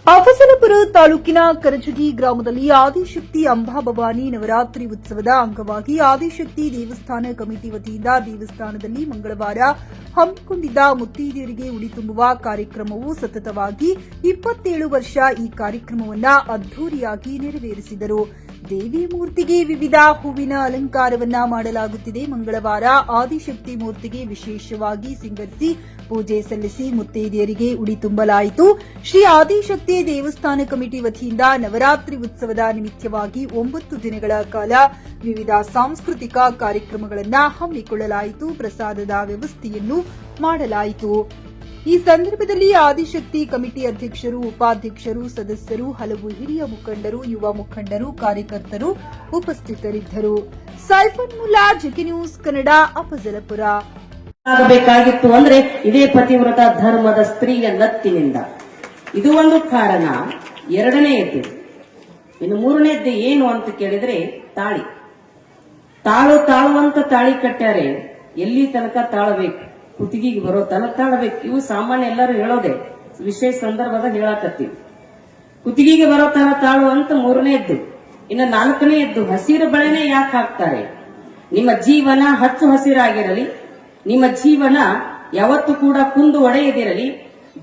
ಅಫಜಲಪುರ ತಾಲೂಕಿನ ಕರಜಗಿ ಗ್ರಾಮದಲ್ಲಿ ಆದಿಶಕ್ತಿ ಅಂಬಾಭವಾನಿ ನವರಾತ್ರಿ ಉತ್ಸವದ ಅಂಗವಾಗಿ ಆದಿಶಕ್ತಿ ದೇವಸ್ಥಾನ ಕಮಿಟಿ ವತಿಯಿಂದ ದೇವಸ್ಥಾನದಲ್ಲಿ ಮಂಗಳವಾರ ಹಮ್ಮಿಕೊಂಡಿದ್ದ ಮುತ್ತೈದೆಯರಿಗೆ ಉಡಿ ತುಂಬುವ ಕಾರ್ಯಕ್ರಮವು ಸತತವಾಗಿ 27 ವರ್ಷ ಈ ಕಾರ್ಯಕ್ರಮವನ್ನು ಅದ್ದೂರಿಯಾಗಿ ನೆರವೇರಿಸಿದರು. ದೇವಿ ಮೂರ್ತಿಗೆ ವಿವಿಧ ಹೂವಿನ ಅಲಂಕಾರವನ್ನ ಮಾಡಲಾಗುತ್ತಿದೆ. ಮಂಗಳವಾರ ಆದಿಶಕ್ತಿ ಮೂರ್ತಿಗೆ ವಿಶೇಷವಾಗಿ ಸಿಂಗರಿಸಿ ಪೂಜೆ ಸಲ್ಲಿಸಿ ಮುತ್ತೈದೆಯರಿಗೆ ಉಡಿ ತುಂಬಲಾಯಿತು. ಶ್ರೀ ಆದಿಶಕ್ತಿ ದೇವಸ್ಥಾನ ಕಮಿಟಿ ವತಿಯಿಂದ ನವರಾತ್ರಿ ಉತ್ಸವದ ನಿಮಿತ್ತವಾಗಿ 9 ದಿನಗಳ ಕಾಲ ವಿವಿಧ ಸಾಂಸ್ಕೃತಿಕ ಕಾರ್ಯಕ್ರಮಗಳನ್ನು ಹಮ್ಮಿಕೊಳ್ಳಲಾಯಿತು. ಪ್ರಸಾದದ ವ್ಯವಸ್ಥೆಯನ್ನು ಮಾಡಲಾಯಿತು. ಈ ಸಂದರ್ಭದಲ್ಲಿ ಆದಿಶಕ್ತಿ ಕಮಿಟಿ ಅಧ್ಯಕ್ಷರು, ಉಪಾಧ್ಯಕ್ಷರು, ಸದಸ್ಯರು, ಹಲವು ಹಿರಿಯ ಮುಖಂಡರು, ಯುವ ಮುಖಂಡರು, ಕಾರ್ಯಕರ್ತರು ಉಪಸ್ಥಿತರಿದ್ದರು. ಸೈಫನ್ಮುಲ್ಲಾ, ಜೆಕೆ ನ್ಯೂಸ್ ಕನ್ನಡ, ಅಫಜಲಪುರ. ಆಗಬೇಕಾಗಿತ್ತು ಅಂದ್ರೆ ಇದೇ ಪತಿವ್ರತ ಧರ್ಮದ ಸ್ತ್ರೀಯ ನತ್ತಿನಿಂದ. ಇದು ಒಂದು ಕಾರಣ. ಎರಡನೆಯದ್ದು, ಇನ್ನು ಮೂರನೇದ್ದು ಏನು ಅಂತ ಕೇಳಿದ್ರೆ ತಾಳಿ. ತಾಳುವಂತ ತಾಳಿ ಕಟ್ಟ್ಯಾರೆ. ಎಲ್ಲಿ ತನಕ ತಾಳಬೇಕು? ಕುತ್ತಿಗೆಗೆ ಬರೋ ತನಕ ತಾಳಬೇಕು. ಇವು ಸಾಮಾನ್ಯ ಎಲ್ಲರೂ ಹೇಳೋದೆ, ವಿಶೇಷ ಸಂದರ್ಭದಾಗ ಹೇಳಾಕತ್ತೀವಿ. ಕುತ್ತಿಗೆಗೆ ಬರೋ ತರ ತಾಳು ಅಂತ ಮೂರನೇದ್ದು. ಇನ್ನು ನಾಲ್ಕನೆಯದ್ದು, ಹಸಿರು ಬಳೆನೆ ಯಾಕೆ ಹಾಕ್ತಾರೆ? ನಿಮ್ಮ ಜೀವನ ಹಚ್ಚು ಹಸಿರಾಗಿರಲಿ, ನಿಮ್ಮ ಜೀವನ ಯಾವತ್ತೂ ಕೂಡ ಕುಂದು ಒಡೆಯದಿರಲಿ,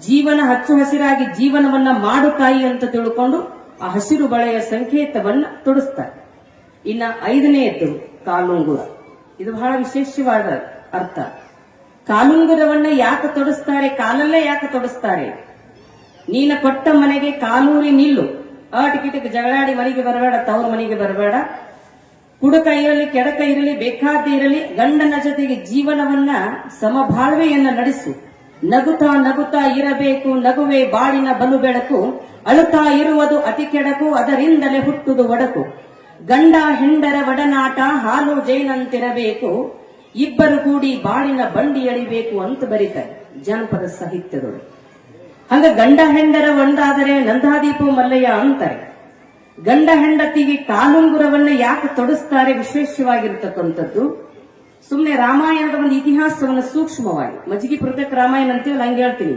ಜೀವನ ಹಚ್ಚು ಹಸಿರಾಗಿ ಜೀವನವನ್ನ ಮಾಡು ತಾಯಿ ಅಂತ ತಿಳ್ಕೊಂಡು ಆ ಹಸಿರು ಬಳೆಯ ಸಂಕೇತವನ್ನ ತೊಡಸ್ತಾರೆ. ಇನ್ನ ಐದನೆಯದ್ದು ಕಾಲುಂಗುರ. ಇದು ಬಹಳ ವಿಶೇಷವಾದ ಅರ್ಥ. ಕಾಲುಂಗುರವನ್ನ ಯಾಕೆ ತೊಡಸ್ತಾರೆ? ಕಾಲಲ್ಲೇ ಯಾಕೆ ತೊಡಸ್ತಾರೆ? ನೀನ ಕೊಟ್ಟ ಮನೆಗೆ ಕಾಲೂರಿ ನಿಲ್ಲು. ಟಿಕಿಟಿಕ್ ಜಗಳಾಡಿ ಮನೆಗೆ ಬರಬೇಡ, ತವ್ರ ಮನೆಗೆ ಬರಬೇಡ. ಕುಡಕ ಇರಲಿ, ಕೆಡಕ ಇರಲಿ, ಬೇಕಾದ ಇರಲಿ, ಗಂಡನ ಜೊತೆಗೆ ಜೀವನವನ್ನ ಸಮಬಾಳ್ವೆಯನ್ನ ನಡೆಸು. ನಗುತ್ತಾ ನಗುತ್ತಾ ಇರಬೇಕು, ನಗುವೆ ಬಾಳಿನ ಬಲು ಬೆಳಕು. ಅಳುತ್ತಾ ಇರುವುದು ಅತಿ ಕೆಡಕು, ಅದರಿಂದಲೇ ಹುಟ್ಟುದು ಒಡಕು. ಗಂಡ ಹೆಂಡರ ಒಡನಾಟ ಹಾಲು ಜೇನಂತಿರಬೇಕು, ಇಬ್ಬರು ಕೂಡಿ ಬಾಳಿನ ಬಂಡಿ ಎಳಿಬೇಕು ಅಂತ ಬರೀತಾರೆ ಜನಪದ ಸಾಹಿತ್ಯದೊಳಗೆ. ಹಂಗ ಗಂಡ ಹೆಂಡರ ಒಂದಾದರೆ ನಂದಾದೀಪ ಮಲ್ಲಯ್ಯ ಅಂತಾರೆ. ಗಂಡ ಹೆಂಡತಿಗೆ ಕಾಲುಂಗುರವನ್ನ ಯಾಕೆ ತೊಡಸ್ತಾರೆ? ವಿಶೇಷವಾಗಿರ್ತಕ್ಕಂಥದ್ದು ಸುಮ್ಮನೆ ರಾಮಾಯಣದ ಒಂದು ಇತಿಹಾಸವನ್ನು ಸೂಕ್ಷ್ಮವಾಗಿ ಮಜ್ಜಿಗೆ ಪುಸ್ತಕ ರಾಮಾಯಣ ಅಂತೀವಲ್ಲ, ಹಂಗೆ ಹೇಳ್ತೀನಿ.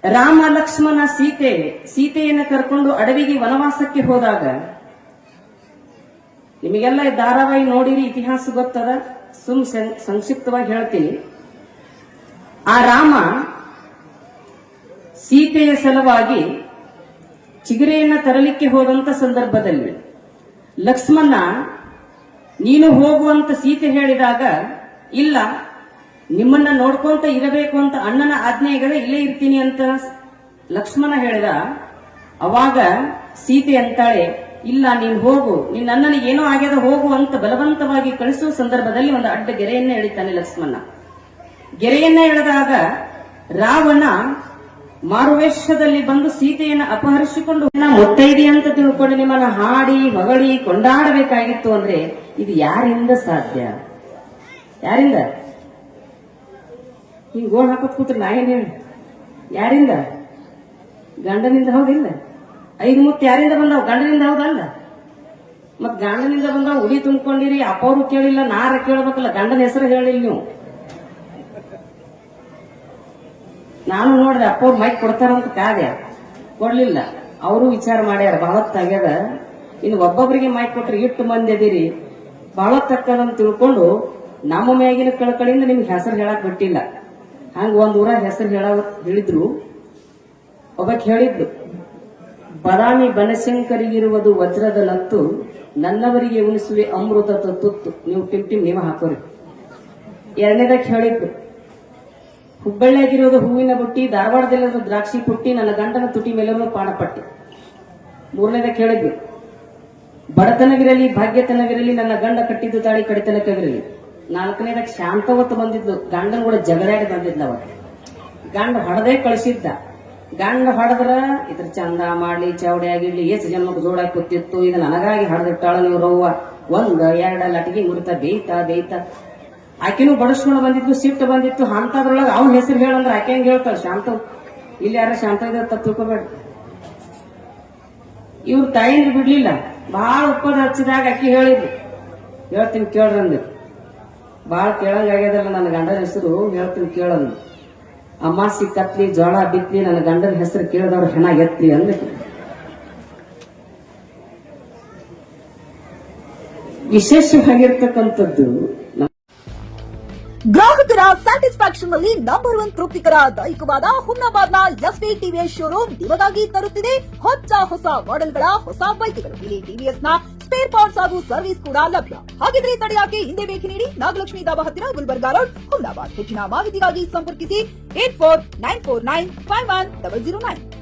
ರಾಮ ಲಕ್ಷ್ಮಣ ಸೀತೆಯನ್ನು ಕರ್ಕೊಂಡು ಅಡವಿಗೆ ವನವಾಸಕ್ಕೆ ಹೋದಾಗ, ನಿಮಗೆಲ್ಲ ಧಾರಾವಾಹಿ ನೋಡಿರಿ, ಇತಿಹಾಸ ಗೊತ್ತದ, ಸಂಕ್ಷಿಪ್ತವಾಗಿ ಹೇಳ್ತೀನಿ. ಆ ರಾಮ ಸೀತೆಯ ಸಲುವಾಗಿ ಚಿಗುರೆಯನ್ನ ತರಲಿಕ್ಕೆ ಹೋದಂತ ಸಂದರ್ಭದಲ್ಲಿ ಲಕ್ಷ್ಮಣ ನೀನು ಹೋಗುವಂತ ಸೀತೆ ಹೇಳಿದಾಗ, ಇಲ್ಲ ನಿಮ್ಮನ್ನ ನೋಡ್ಕೊಂತ ಇರಬೇಕು ಅಂತ ಅಣ್ಣನ ಆಜ್ಞೆ ಇದೆ, ಇಲ್ಲೇ ಇರ್ತೀನಿ ಅಂತ ಲಕ್ಷ್ಮಣ ಹೇಳಿದ. ಅವಾಗ ಸೀತೆ ಅಂತಾಳೆ, ಇಲ್ಲ ನೀನ್ ಹೋಗು, ನಿನ್ನ ಅಣ್ಣನಿಗೆ ಏನೋ ಆಗ್ಯದ, ಹೋಗು ಅಂತ ಬಲವಂತವಾಗಿ ಕಳಿಸುವ ಸಂದರ್ಭದಲ್ಲಿ ಒಂದು ಅಡ್ಡ ಗೆರೆಯನ್ನ ಎಳಿತಾನೆ ಲಕ್ಷ್ಮಣ. ಗೆರೆಯನ್ನ ಎಳೆದಾಗ ರಾವಣ ಮಾರುವೇಷದಲ್ಲಿ ಬಂದು ಸೀತೆಯನ್ನು ಅಪಹರಿಸಿಕೊಂಡು ಮುತ್ತೈದೆ ಅಂತ ತಿಳ್ಕೊಂಡು ನಿಮ್ಮನ್ನ ಹಾಡಿ ಹೊಗಳಿ ಕೊಂಡಾಡಬೇಕಾಗಿತ್ತು ಅಂದ್ರೆ ಇದು ಯಾರಿಂದ ಸಾಧ್ಯ? ಯಾರಿಂದ? ಹಿಂಗ್ ಗೋಳ್ ಹಾಕೋತ್ ಕೂತ್ರೆ ನಾ ಏನ್ ಹೇಳಿ? ಯಾರಿಂದ? ಗಂಡನಿಂದ ಹೌದಿಲ್ಲ? 5 ಮುತ್ತು ಯಾರಿಂದ ಬಂದಾವ್? ಗಂಡನಿಂದ ಹೌದಲ್ಲ? ಮತ್ ಗಂಡನಿಂದ ಬಂದಾವ್, ಉಡಿ ತುಂಬಿಕೊಂಡಿರಿ, ಅಪ್ಪವ್ರು ಕೇಳಿಲ್ಲ, ನಾರ ಕೇಳ್ಬೇಕಲ್ಲ, ಗಂಡನ ಹೆಸರು ಹೇಳಿಲ್ಲ ನೀವು. ನಾನು ನೋಡಿದೆ ಅಪ್ಪವ್ರು ಮೈಕ್ ಕೊಡ್ತಾರಂತ ಕಾದೆ, ಕೊಡ್ಲಿಲ್ಲ. ಅವರು ವಿಚಾರ ಮಾಡ್ಯಾರ, ಬಹಳ ತಗ್ಯದ, ಇನ್ನು ಒಬ್ಬೊಬ್ಬರಿಗೆ ಮೈಕ್ ಕೊಟ್ರೆ ಇಟ್ಟು ಮಂದಿ ಅದಿರಿ, ಬಹಳ ತಕ್ಕದಂತ ತಿಳ್ಕೊಂಡು ನಮ್ಮ ಮ್ಯಾಗಿನ ಕಳಕಳಿಯಿಂದ ನಿಮ್ಗೆ ಹೆಸರು ಹೇಳಕ್ ಬಿಟ್ಟಿಲ್ಲ. ಹಂಗ ಒಂದ್ ಊರ ಹೆಸರು ಹೇಳಿದ್ರು. ಒಬ್ಬಕ್ಕೆ ಹೇಳಿದ್ದು, ಬದಾಮಿ ಬನಶಂಕರಿಗಿರುವುದು ವಜ್ರದ ಲತ್ತು, ನನ್ನವರಿಗೆ ಉಣಿಸುವೆ ಅಮೃತದ ತುತ್ತು. ನೀವು ಟಿಮ್ ನೀವು ಹಾಕೋರಿ. ಎರಡನೇದಕ್ಕೆ ಹೇಳಿದ್ದು, ಹುಬ್ಬಳ್ಳಿಯಾಗಿರೋದು ಹೂವಿನ ಬುಟ್ಟಿ, ಧಾರವಾಡದಲ್ಲಿರೋದು ದ್ರಾಕ್ಷಿ ಪುಟ್ಟಿ, ನನ್ನ ಗಂಡನ ತುಟಿ ಮೇಲಿರೋ ಪಾಣಪಟ್ಟಿ. ಮೂರನೇದಕ್ಕೆ ಹೇಳಿದ್ದು, ಬಡತನವಿರಲಿ ಭಾಗ್ಯತನವಿರಲಿ, ನನ್ನ ಗಂಡ ಕಟ್ಟಿದ್ದು ತಾಳಿ ಕಡಿತನಕವಿರಲಿ. ನಾಲ್ಕನೇದಕ್ಕೆ ಶಾಂತವತ್ತು ಬಂದಿದ್ದು, ಗಂಡನ ಕೂಡ ಜಗಳಾಡಿ ಬಂದಿದ್ದ. ಅವ ಗಂಡ ಹೊಡೆದೇ ಕಳಿಸಿದ್ದ. ಗಂಡ ಹೊಡೆದ್ರ ಇದ್ರ ಚಂದ ಮಾಡ್ಲಿ, ಚೌಡಿ ಆಗಿರ್ಲಿ, ಏಸು ಜನ್ಮಕ್ಕೆ ಜೋಡಾಗಿ ಕೂತಿತ್ತು, ಇದು ನನಗಾಗಿ ಹೊಡೆದಿಟ್ಟಾಳ ನೀವು ರವ್ವ, 1 2 ಲಟಿಗೆ ಮುರಿತ ಬೇಯ್ತಾ ಆಕೆನೂ ಬಡಸ್ಕೊಂಡು ಬಂದಿದ್ದು, ಸಿಟ್ಟು ಬಂದಿತ್ತು. ಅಂತದ್ರೊಳಗೆ ಅವ್ನ ಹೆಸರು ಹೇಳಂದ್ರೆ ಆಕೆ ಹೆಂಗ್ ಹೇಳ್ತಾಳ? ಶಾಂತ. ಇಲ್ಲಿ ಯಾರ ಶಾಂತ ಇದ ತಿಳ್ಕೊಬೇಡ. ಇವ್ರ ತಾಯಿನ ಬಿಡ್ಲಿಲ್ಲ. ಬಹಳ ಉಪ್ಪದ ಹಚ್ಚಿದಾಗ ಅಕ್ಕಿ ಹೇಳಿದ್ಲು, ಹೇಳ್ತೀನಿ ಕೇಳ್ರಂದ್. ಬಹಳ ಕೇಳಂಗಾಗ್ಯದಲ್ಲ ನನ್ನ ಗಂಡನ ಹೆಸರು, ಹೇಳ್ತೀನಿ ಕೇಳಂದ್. ಅಮಾಸಿ ಕತ್ಲಿ ಜೋಳ ಬಿತ್ಲಿ ನನ್ನ ಗಂಡನ ಹೆಸರು ಕೇಳಿದವ್ರು ಹೆಣ ಎತ್ಲಿ ಅಂದ ವಿಶೇಷವಾಗಿರ್ತಕ್ಕಂಥದ್ದು ಗ್ರಾಹಕರ ಸ್ಯಾಟಿಸ್ಫ್ಯಾಕ್ಷನ್ ನಲ್ಲಿ ನಂಬರ್ 1 ತೃಪ್ತಿಕರ ದೈಹಿಕವಾದ ಹುಮ್ನಾಬಾದ್ನ ಎಸ್ಪಿ ಟಿವಿಎಸ್ ಶೋರೂಮ್ ನಿಮಗಾಗಿ ತರುತ್ತಿದೆ ಹೊಸ ಮಾಡೆಲ್ಗಳ ಹೊಸ ಬೈಕ್ಗಳು. ಇಲ್ಲಿ ಟಿವಿಎಸ್ ನ ಸ್ಪೇರ್ ಪಾರ್ಟ್ಸ್ ಹಾಗೂ ಸರ್ವಿಸ್ ಕೂಡ ಲಭ್ಯ. ಹಾಗಿದ್ರೆ ತಡೆಯಾಕೆ ಹಿಂದೆ ಭೇಟಿ ನೀಡಿ ನಾಗಲಕ್ಷ್ಮಿ ದಾಬಾ ಹತ್ತಿರ ಗುಲ್ಬರ್ಗಾ ರೋಡ್, ಹುಮ್ನಾಬಾದ್. ಹೆಚ್ಚಿನ ಮಾಹಿತಿಗಾಗಿ ಸಂಪರ್ಕಿಸಿ 8494951009.